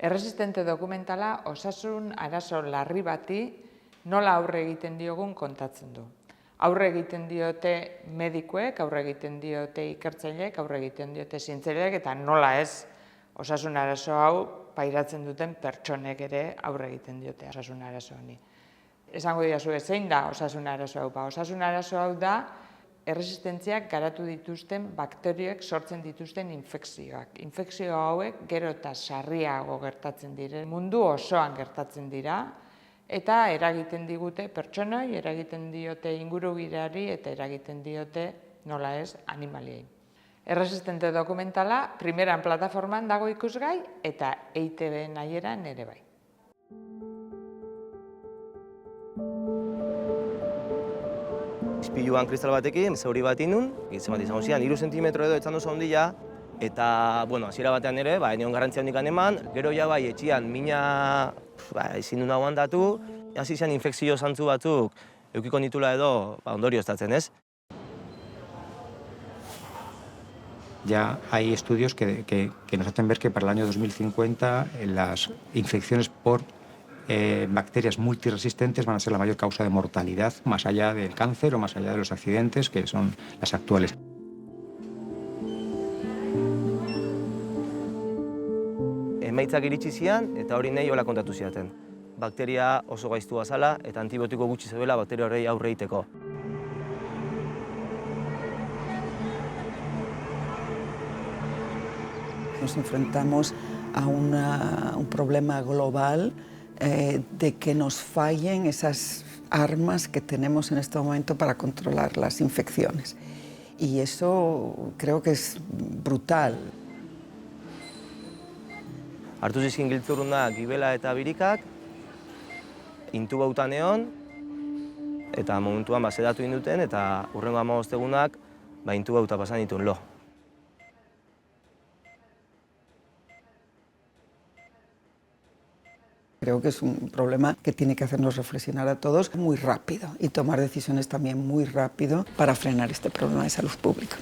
Erresistente dokumentala osasun arazo larri bati nola aurre egiten diogun kontatzen du. Aurre egiten diote medikuek, aurre egiten diote ikertzaileek, aurre egiten diote zientzialariek eta nola ez osasun arazo hau pairatzen duten pertsonek ere aurre egiten diote osasun arazo honi. Esango didazu zein da osasun arazo hau? Osasun arazo hau da erresistentziak garatu dituzten bakterioek sortzen dituzten infekzioak. Infekzio hauek gero eta sarriago gertatzen diren, mundu osoan gertatzen dira, eta eragiten digute pertsonai, eragiten diote ingurugirari eta eragiten diote nola ez animaliei. Erresistente dokumentala primeran plataforman dago ikusgai eta EITB nahieran ere bai. Ispiluan kristal batekin, zauri bat inun, izan bat izango zian, 3 zentimetro edo etzan oso handia, eta, hasiera batean ere, enion garrantzia handik eman, gero ja bai, etxian mina ezin du nagoan datu, hasi zian infekzio zantzu batzuk eukiko nitula edo ondorio estatzen, ez? Ya hay estudios que nos hacen ver que para el año 2050 las infecciones por bacterias multiresistentes van a ser la mayor causa de mortalidad, más allá del cáncer o más allá de los accidentes, que son las actuales. Emaitzak iritsi zian eta hori nahi hola kontatu ziaten. Bakteria oso gaiztua zala eta antibiotiko gutxi zeudela bakteria horrei aurre egiteko. Nos enfrentamos a un problema global de que nos fallen esas armas que tenemos en este momento para controlar las infecciones. Y eso creo que es brutal. Hartu zizkin giltzurrunak gibela eta birikak, intubautan egon, eta momentuan sedatu induten, eta hurrengo 15 egunak intubauta pasan ditun lo. Creo que es un problema que tiene que hacernos reflexionar a todos muy rápido y tomar decisiones también muy rápido para frenar este problema de salud pública.